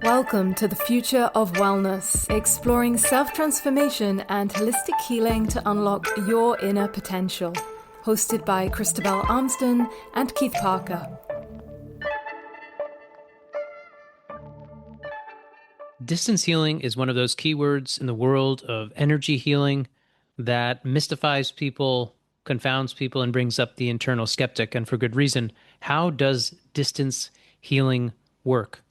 Welcome to the Future of Wellness, exploring self-transformation and holistic healing to unlock your inner potential. Hosted by Christabel Armston and Keith Parker. Distance healing is one of those keywords in the world of energy healing that mystifies people, confounds people, and brings up the internal skeptic, and for good reason. How does distance healing work?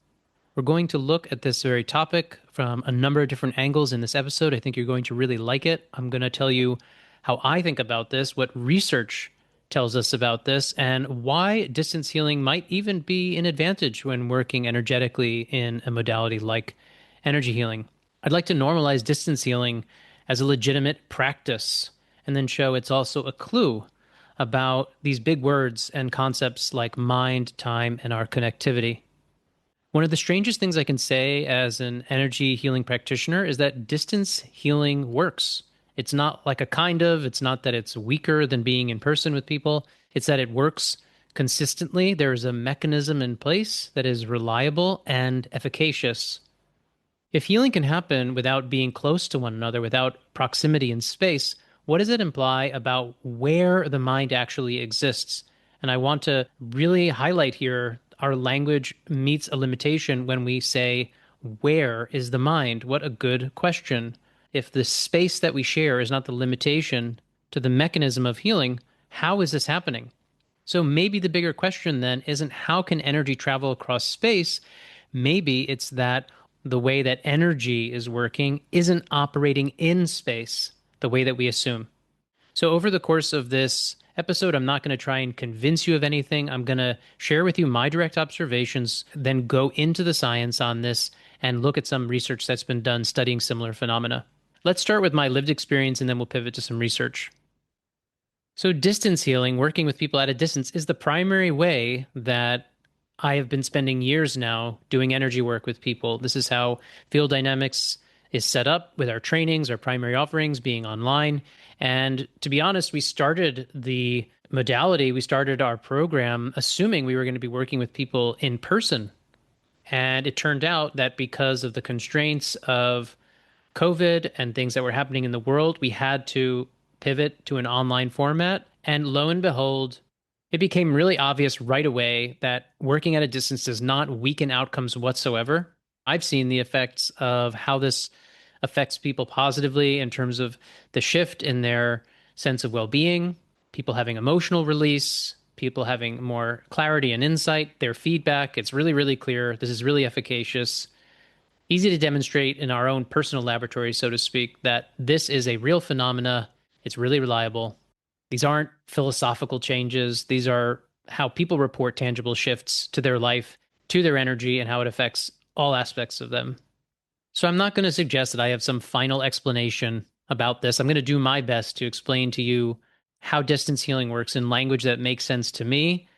We're going to look at this very topic from a number of different angles in this episode. I think you're going to really like it. I'm going to tell you how I think about this, what research tells us about this, and why distance healing might even be an advantage when working energetically in a modality like energy healing. I'd like to normalize distance healing as a legitimate practice, and then show it's also a clue about these big words and concepts like mind, time, and our connectivity. One of the strangest things I can say as an energy healing practitioner is that distance healing works. It's not like it's not that it's weaker than being in person with people. It's that it works consistently. There's a mechanism in place that is reliable and efficacious. If healing can happen without being close to one another, without proximity in space, what does it imply about where the mind actually exists? And I want to really highlight here our language meets a limitation when we say, where is the mind? What a good question. If the space that we share is not the limitation to the mechanism of healing, how is this happening? So maybe the bigger question then isn't how can energy travel across space? Maybe it's that the way that energy is working isn't operating in space the way that we assume. So over the course of this episode, I'm not going to try and convince you of anything. I'm going to share with you my direct observations, then go into the science on this and look at some research that's been done studying similar phenomena. Let's start with my lived experience, and then we'll pivot to some research. So distance healing, working with people at a distance, is the primary way that I have been spending years now doing energy work with people. This is how Field Dynamics is set up with our trainings, our primary offerings being online. And to be honest, we started the modality, we started our program assuming we were going to be working with people in person. And it turned out that because of the constraints of COVID and things that were happening in the world, we had to pivot to an online format. And lo and behold, it became really obvious right away that working at a distance does not weaken outcomes whatsoever. I've seen the effects of how this affects people positively in terms of the shift in their sense of well-being, people having emotional release, people having more clarity and insight, their feedback. It's really, really clear. This is really efficacious. Easy to demonstrate in our own personal laboratory, so to speak, that this is a real phenomena. It's really reliable. These aren't philosophical changes. These are how people report tangible shifts to their life, to their energy, and how it affects all aspects of them. So I'm not going to suggest that I have some final explanation about this. I'm going to do my best to explain to you how distance healing works in language that makes sense to me,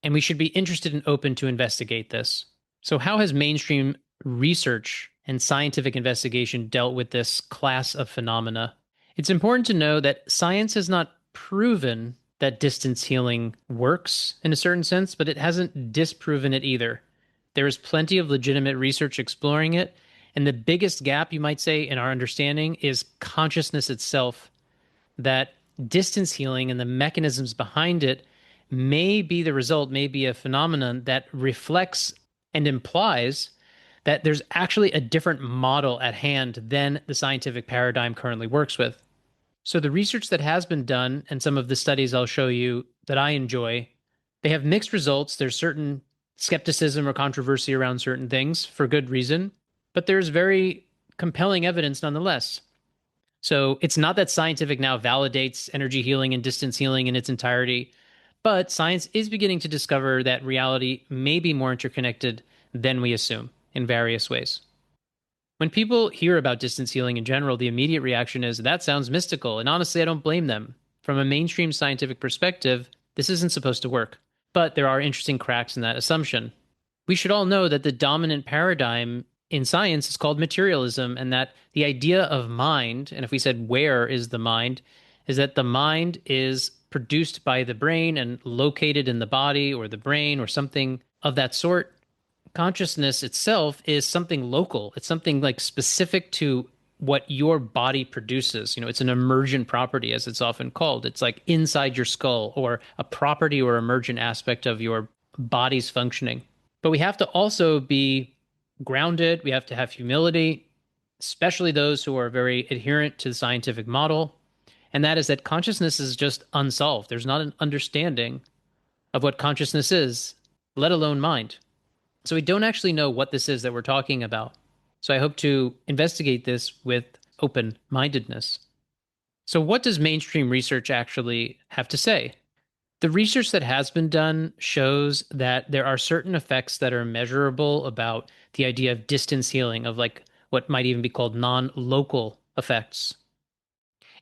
and we should be interested and open to investigate this. So how has mainstream research and scientific investigation dealt with this class of phenomena? It's important to know that science has not proven that distance healing works in a certain sense, but it hasn't disproven it either. There is plenty of legitimate research exploring it, and the biggest gap, you might say, in our understanding is consciousness itself. That distance healing and the mechanisms behind it may be the result, may be a phenomenon that reflects and implies that there's actually a different model at hand than the scientific paradigm currently works with. So the research that has been done, and some of the studies I'll show you that I enjoy, they have mixed results. There's certain skepticism or controversy around certain things for good reason, but there's very compelling evidence nonetheless. So it's not that scientific now validates energy healing and distance healing in its entirety, but science is beginning to discover that reality may be more interconnected than we assume in various ways. When people hear about distance healing in general, the immediate reaction is, that sounds mystical, and honestly, I don't blame them. From a mainstream scientific perspective, this isn't supposed to work. But there are interesting cracks in that assumption. We should all know that the dominant paradigm in science is called materialism, and that the idea of mind, and if we said where is the mind, is that the mind is produced by the brain and located in the body or the brain or something of that sort, consciousness itself is something local. It's something like specific to what your body produces. It's an emergent property, as it's often called. It's like inside your skull, or a property or emergent aspect of your body's functioning. But we have to also be grounded. We have to have humility, especially those who are very adherent to the scientific model. And that is that consciousness is just unsolved. There's not an understanding of what consciousness is, let alone mind. So we don't actually know what this is that we're talking about. So I hope to investigate this with open-mindedness. So what does mainstream research actually have to say? The research that has been done shows that there are certain effects that are measurable about the idea of distance healing, of like what might even be called non-local effects.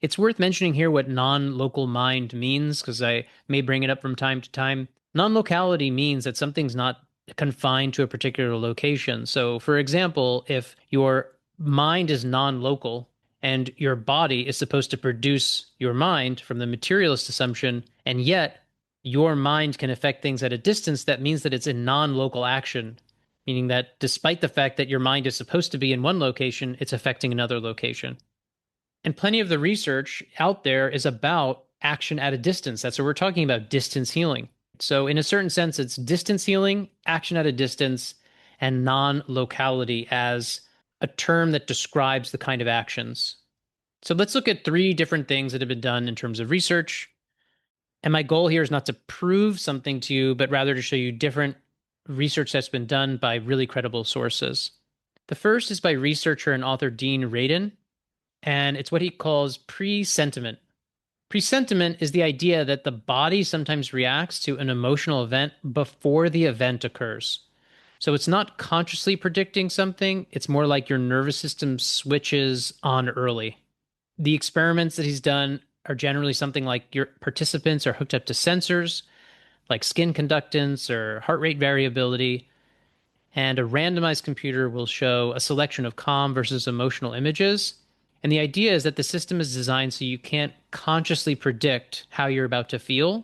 It's worth mentioning here what non-local mind means, because I may bring it up from time to time. Non-locality means that something's not confined to a particular location. So, for example, if your mind is non-local and your body is supposed to produce your mind from the materialist assumption, and yet your mind can affect things at a distance, that means that it's a non-local action, meaning that despite the fact that your mind is supposed to be in one location, it's affecting another location. And plenty of the research out there is about action at a distance. That's what we're talking about, distance healing. So, in a certain sense, it's distance healing, action at a distance, and non locality as a term that describes the kind of actions. So, let's look at 3 different things that have been done in terms of research. And my goal here is not to prove something to you, but rather to show you different research that's been done by really credible sources. The first is by researcher and author Dean Radin, and it's what he calls presentiment. Presentiment is the idea that the body sometimes reacts to an emotional event before the event occurs. So it's not consciously predicting something, it's more like your nervous system switches on early. The experiments that he's done are generally something like your participants are hooked up to sensors like skin conductance or heart rate variability, and a randomized computer will show a selection of calm versus emotional images. And the idea is that the system is designed so you can't consciously predict how you're about to feel.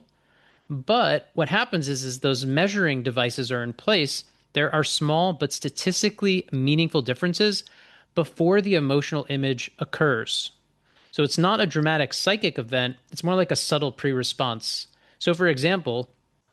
But what happens is those measuring devices are in place. There are small but statistically meaningful differences before the emotional image occurs. So it's not a dramatic psychic event, it's more like a subtle pre-response. So for example,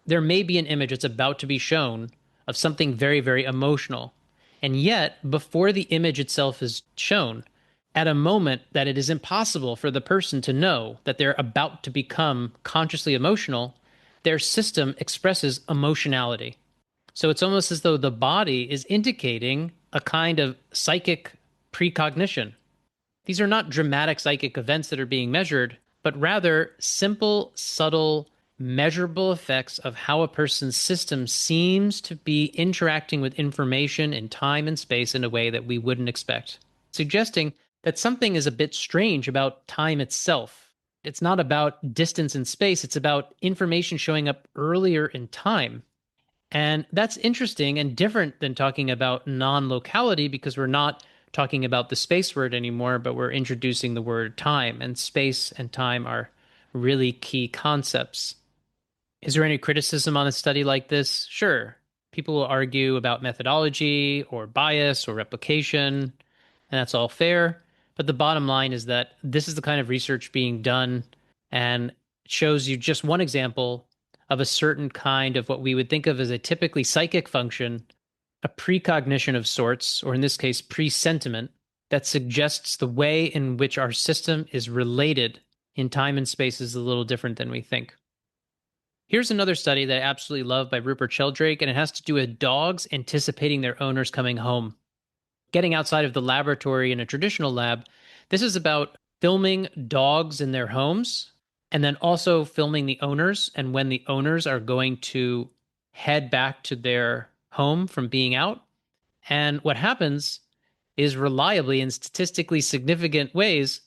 there may be an image that's about to be shown of something very, very emotional. And yet, before the image itself is shown, at a moment that it is impossible for the person to know that they're about to become consciously emotional, their system expresses emotionality. So it's almost as though the body is indicating a kind of psychic precognition. These are not dramatic psychic events that are being measured, but rather simple, subtle, measurable effects of how a person's system seems to be interacting with information in time and space in a way that we wouldn't expect, suggesting that something is a bit strange about time itself. It's not about distance and space, it's about information showing up earlier in time. And that's interesting and different than talking about non-locality, because we're not talking about the space word anymore, but we're introducing the word time, and space and time are really key concepts. Is there any criticism on a study like this? Sure. People will argue about methodology or bias or replication, and that's all fair. But the bottom line is that this is the kind of research being done, and shows you just one example of a certain kind of what we would think of as a typically psychic function, a precognition of sorts, or in this case, presentiment, that suggests the way in which our system is related in time and space is a little different than we think. Here's another study that I absolutely love by Rupert Sheldrake, and it has to do with dogs anticipating their owners coming home. Getting outside of the laboratory in a traditional lab, this is about filming dogs in their homes, and then also filming the owners and when the owners are going to head back to their home from being out. And what happens is, reliably in statistically significant ways,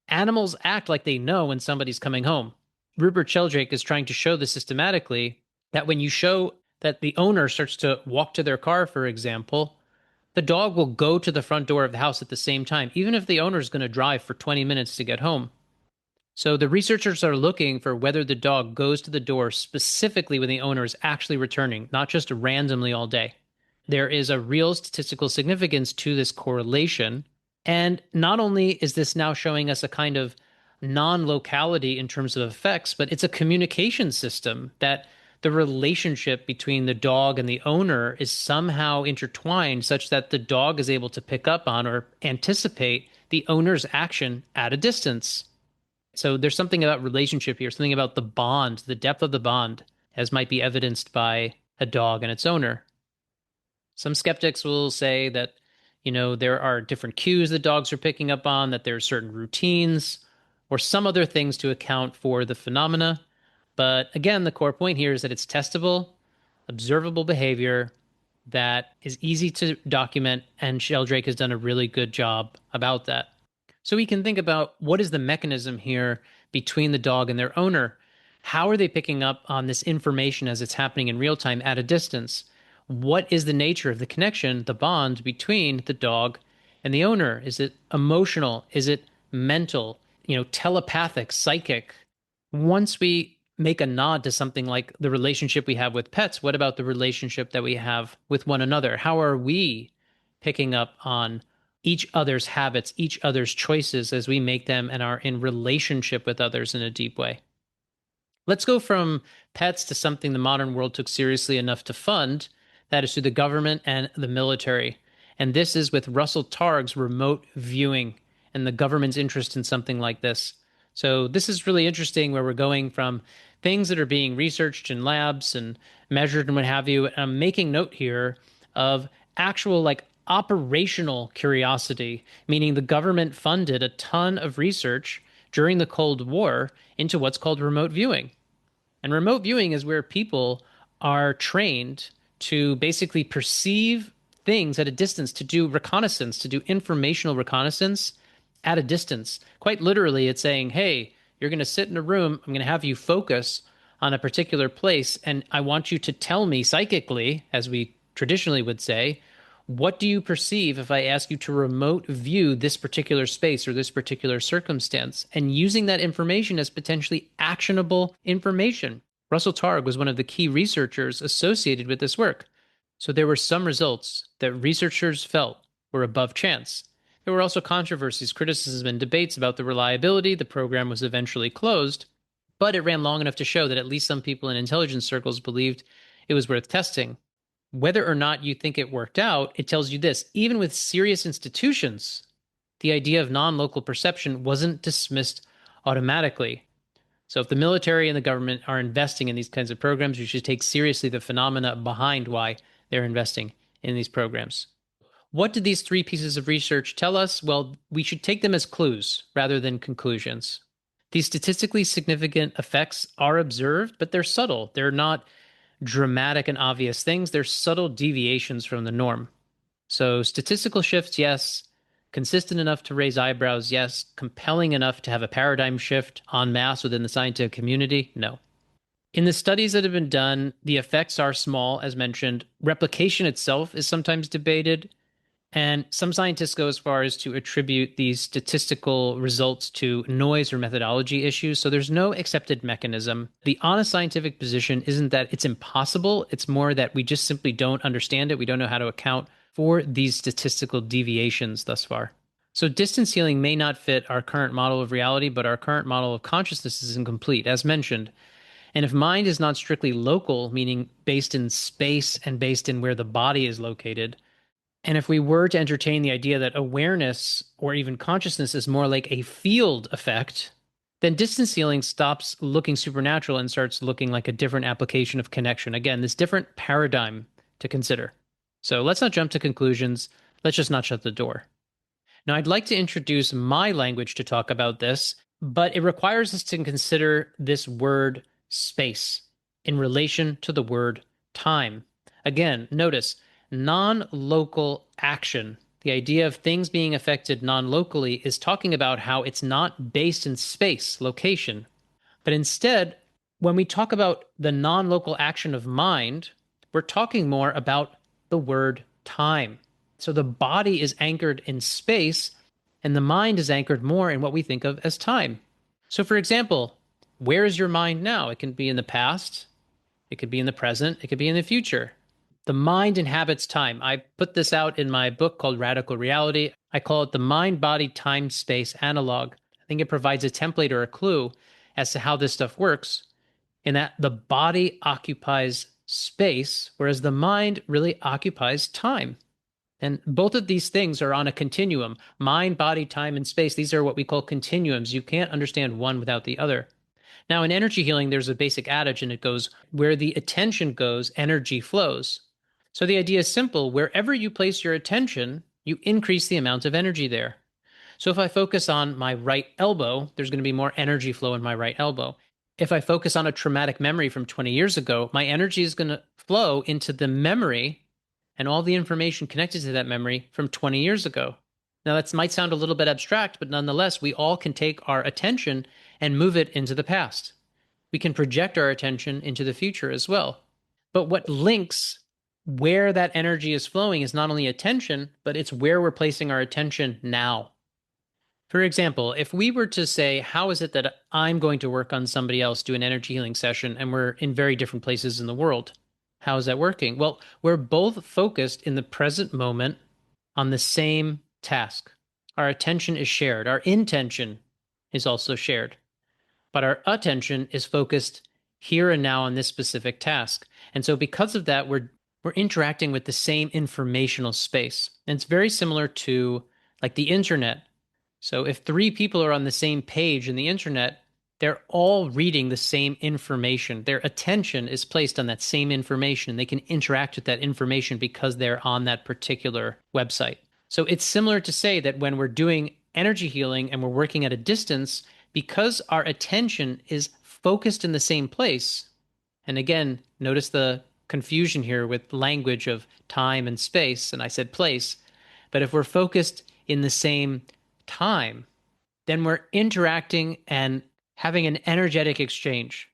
animals act like they know when somebody's coming home. Rupert Sheldrake is trying to show this systematically, that when you show that the owner starts to walk to their car, for example, the dog will go to the front door of the house at the same time, even if the owner is going to drive for 20 minutes to get home. So the researchers are looking for whether the dog goes to the door specifically when the owner is actually returning, not just randomly all day. There is a real statistical significance to this correlation. And not only is this now showing us a kind of non-locality in terms of effects, but it's a communication system that the relationship between the dog and the owner is somehow intertwined such that the dog is able to pick up on or anticipate the owner's action at a distance. So there's something about relationship here, something about the bond, the depth of the bond, as might be evidenced by a dog and its owner. Some skeptics will say that, there are different cues that dogs are picking up on, that there are certain routines or some other things to account for the phenomena. But again, the core point here is that it's testable, observable behavior that is easy to document, and Sheldrake has done a really good job about that. So we can think about what is the mechanism here between the dog and their owner. How are they picking up on this information as it's happening in real time at a distance? What is the nature of the connection, the bond between the dog and the owner? Is it emotional? Is it mental? Telepathic, psychic? Once we make a nod to something like the relationship we have with pets, what about the relationship that we have with one another? How are we picking up on each other's habits, each other's choices as we make them and are in relationship with others in a deep way? Let's go from pets to something the modern world took seriously enough to fund, that is through the government and the military. And this is with Russell Targ's remote viewing and the government's interest in something like this. So this is really interesting where we're going from things that are being researched in labs and measured and what have you. I'm making note here of actual operational curiosity, meaning the government funded a ton of research during the Cold War into what's called remote viewing. And remote viewing is where people are trained to basically perceive things at a distance, to do reconnaissance, to do informational reconnaissance at a distance. Quite literally, it's saying, hey, you're going to sit in a room. I'm going to have you focus on a particular place. And I want you to tell me psychically, as we traditionally would say, what do you perceive if I ask you to remote view this particular space or this particular circumstance? And using that information as potentially actionable information. Russell Targ was one of the key researchers associated with this work. So there were some results that researchers felt were above chance. There were also controversies, criticism, and debates about the reliability. The program was eventually closed, but it ran long enough to show that at least some people in intelligence circles believed it was worth testing. Whether or not you think it worked out, it tells you this: even with serious institutions, the idea of non-local perception wasn't dismissed automatically. So if the military and the government are investing in these kinds of programs, you should take seriously the phenomena behind why they're investing in these programs. What did these three pieces of research tell us? Well, we should take them as clues rather than conclusions. These statistically significant effects are observed, but they're subtle. They're not dramatic and obvious things. They're subtle deviations from the norm. So statistical shifts, yes. Consistent enough to raise eyebrows, yes. Compelling enough to have a paradigm shift en masse within the scientific community, no. In the studies that have been done, the effects are small, as mentioned. Replication itself is sometimes debated. And some scientists go as far as to attribute these statistical results to noise or methodology issues. So there's no accepted mechanism. The honest scientific position isn't that it's impossible. It's more that we just simply don't understand it. We don't know how to account for these statistical deviations thus far. So distance healing may not fit our current model of reality, but our current model of consciousness is incomplete, as mentioned. And if mind is not strictly local, meaning based in space and based in where the body is located, and if we were to entertain the idea that awareness or even consciousness is more like a field effect, then distance healing stops looking supernatural and starts looking like a different application of connection. Again, this different paradigm to consider. So let's not jump to conclusions. Let's just not shut the door. Now, I'd like to introduce my language to talk about this, but it requires us to consider this word space in relation to the word time. Again, notice non-local action. The idea of things being affected non-locally is talking about how it's not based in space, location, but instead, when we talk about the non-local action of mind, we're talking more about the word time. So the body is anchored in space, and the mind is anchored more in what we think of as time. So for example, where is your mind now? It can be in the past, it could be in the present, it could be in the future. The mind inhabits time. I put this out in my book called Radical Reality. I call it the mind body time space analog. I think it provides a template or a clue as to how this stuff works, in that the body occupies space, whereas the mind really occupies time. And both of these things are on a continuum. Mind, body, time, and space. These are what we call continuums. You can't understand one without the other. Now, in energy healing, there's a basic adage, and it goes, where the attention goes, energy flows. So the idea is simple. Wherever you place your attention, you increase the amount of energy there. So if I focus on my right elbow, there's going to be more energy flow in my right elbow. If I focus on a traumatic memory from 20 years ago, my energy is going to flow into the memory and all the information connected to that memory from 20 years ago. Now, that might sound a little bit abstract, but nonetheless, we all can take our attention and move it into the past. We can project our attention into the future as well. But what links where that energy is flowing is not only attention, but it's where we're placing our attention now. For example, if we were to say, how is it that I'm going to work on somebody else, do an energy healing session, and we're in very different places in the world? How is that working? Well, we're both focused in the present moment on the same task. Our attention is shared. Our intention is also shared. But our attention is focused here and now on this specific task. And so because of that, we're interacting with the same informational space. And it's very similar to like the internet. So if three people are on the same page in the internet, they're all reading the same information. Their attention is placed on that same information, and they can interact with that information because they're on that particular website. So it's similar to say that when we're doing energy healing and we're working at a distance, because our attention is focused in the same place, and again, notice the confusion here with language of time and space, and I said place, but if we're focused in the same time, then we're interacting and having an energetic exchange.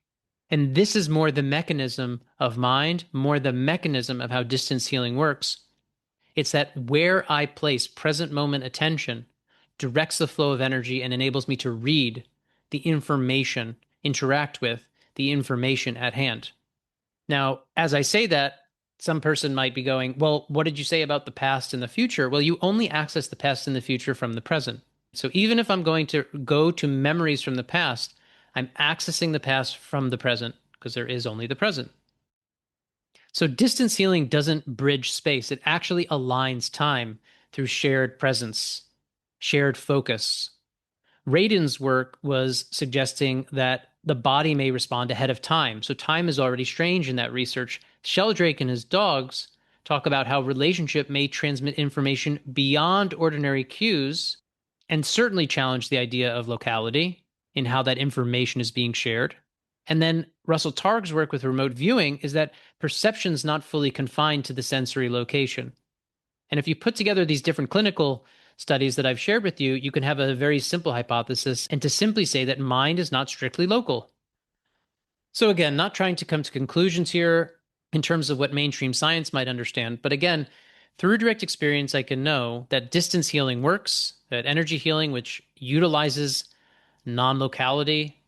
And this is more the mechanism of mind, more the mechanism of how distance healing works. It's that where I place present moment attention directs the flow of energy and enables me to read the information, interact with the information at hand. Now, as I say that, some person might be going, well, what did you say about the past and the future? Well, you only access the past and the future from the present. So even if I'm going to go to memories from the past, I'm accessing the past from the present because there is only the present. So distance healing doesn't bridge space. It actually aligns time through shared presence, shared focus. Radin's work was suggesting that the body may respond ahead of time. So time is already strange in that research. Sheldrake and his dogs talk about how relationship may transmit information beyond ordinary cues and certainly challenge the idea of locality in how that information is being shared. And then Russell Targ's work with remote viewing is that perception is not fully confined to the sensory location. And if you put together these different clinical studies that I've shared with you, you can have a very simple hypothesis and to simply say that mind is not strictly local. So again, not trying to come to conclusions here in terms of what mainstream science might understand, but again, through direct experience, I can know that distance healing works, that energy healing, which utilizes non-locality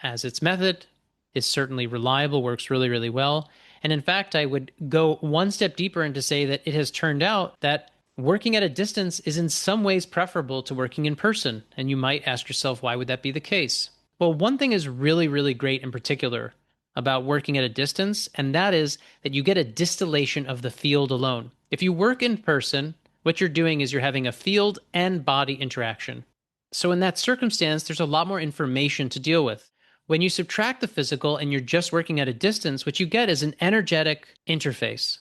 as its method, is certainly reliable, works really, really well. And in fact, I would go one step deeper and to say that it has turned out that working at a distance is in some ways preferable to working in person. And you might ask yourself, why would that be the case? Well, one thing is really, really great in particular about working at a distance, and that is that you get a distillation of the field alone. If you work in person, what you're doing is you're having a field and body interaction. So in that circumstance, there's a lot more information to deal with. When you subtract the physical and you're just working at a distance, what you get is an energetic interface.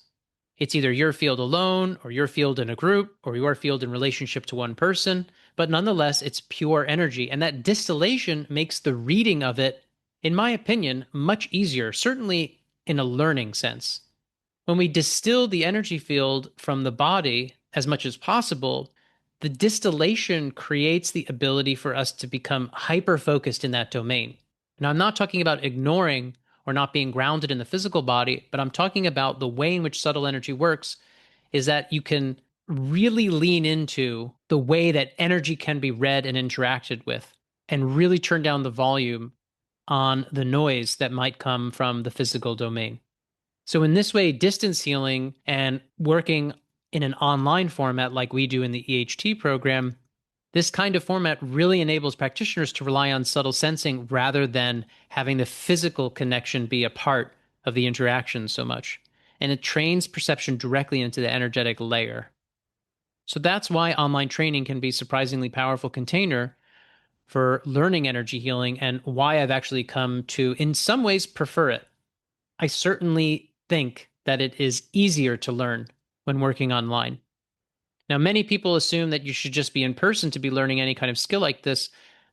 It's either your field alone, or your field in a group, or your field in relationship to one person, but nonetheless, it's pure energy. And that distillation makes the reading of it, in my opinion, much easier, certainly in a learning sense. When we distill the energy field from the body as much as possible, the distillation creates the ability for us to become hyper-focused in that domain. Now, I'm not talking about ignoring or not being grounded in the physical body, but I'm talking about the way in which subtle energy works is that you can really lean into the way that energy can be read and interacted with and really turn down the volume on the noise that might come from the physical domain. So in this way, distance healing and working in an online format like we do in the EHT program, this kind of format really enables practitioners to rely on subtle sensing rather than having the physical connection be a part of the interaction so much. And it trains perception directly into the energetic layer. So that's why online training can be a surprisingly powerful container for learning energy healing, and why I've actually come to, in some ways, prefer it. I certainly think that it is easier to learn when working online. Now, many people assume that you should just be in person to be learning any kind of skill like this,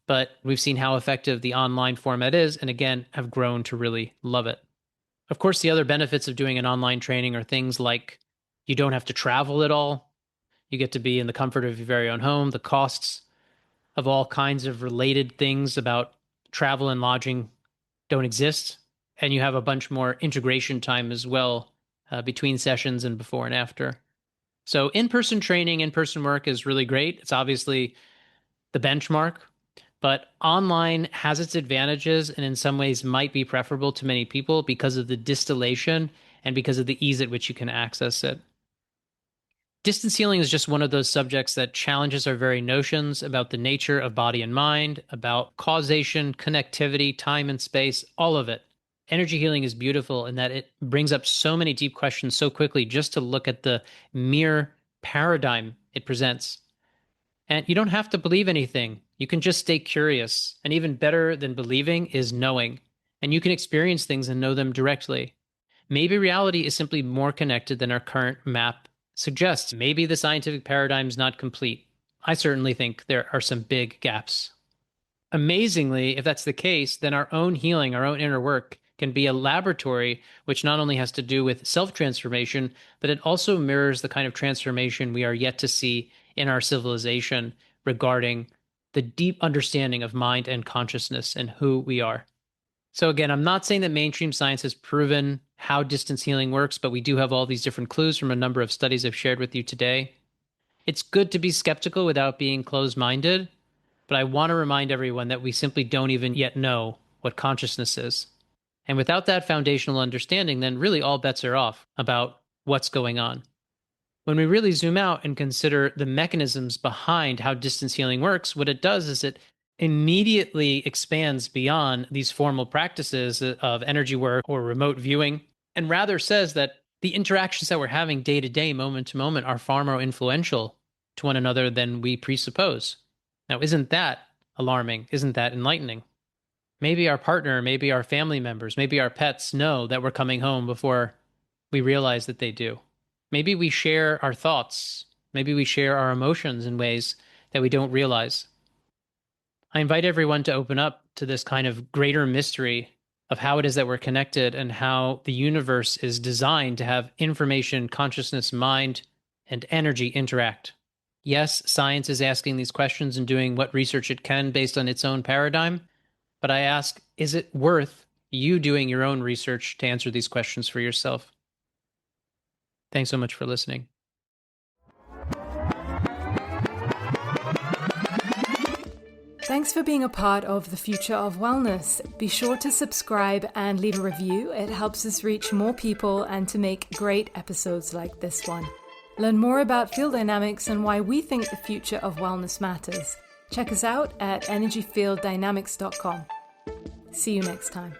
but we've seen how effective the online format is, and again, have grown to really love it. Of course, the other benefits of doing an online training are things like you don't have to travel at all. You get to be in the comfort of your very own home. The costs of all kinds of related things about travel and lodging don't exist. And you have a bunch more integration time as well between sessions and before and after. So in-person training, in-person work is really great. It's obviously the benchmark, but online has its advantages and in some ways might be preferable to many people because of the distillation and because of the ease at which you can access it. Distance healing is just one of those subjects that challenges our very notions about the nature of body and mind, about causation, connectivity, time and space, all of it. Energy healing is beautiful in that it brings up so many deep questions so quickly just to look at the mere paradigm it presents. And you don't have to believe anything. You can just stay curious. And even better than believing is knowing. And you can experience things and know them directly. Maybe reality is simply more connected than our current map suggests. Maybe the scientific paradigm is not complete. I certainly think there are some big gaps. Amazingly, if that's the case, then our own healing, our own inner work can be a laboratory which not only has to do with self-transformation, but it also mirrors the kind of transformation we are yet to see in our civilization regarding the deep understanding of mind and consciousness and who we are. So again, I'm not saying that mainstream science has proven how distance healing works, but we do have all these different clues from a number of studies I've shared with you today. It's good to be skeptical without being closed-minded, but I want to remind everyone that we simply don't even yet know what consciousness is. And without that foundational understanding, then really all bets are off about what's going on. When we really zoom out and consider the mechanisms behind how distance healing works, what it does is it immediately expands beyond these formal practices of energy work or remote viewing, and rather says that the interactions that we're having day to day, moment to moment, are far more influential to one another than we presuppose. Now, isn't that alarming? Isn't that enlightening? Maybe our partner, maybe our family members, maybe our pets know that we're coming home before we realize that they do. Maybe we share our thoughts. Maybe we share our emotions in ways that we don't realize. I invite everyone to open up to this kind of greater mystery of how it is that we're connected and how the universe is designed to have information, consciousness, mind, and energy interact. Yes, science is asking these questions and doing what research it can based on its own paradigm, but I ask, is it worth you doing your own research to answer these questions for yourself? Thanks so much for listening. Thanks for being a part of the Future of Wellness. Be sure to subscribe and leave a review. It helps us reach more people and to make great episodes like this one. Learn more about field dynamics and why we think the future of wellness matters. Check us out at energyfielddynamics.com. See you next time.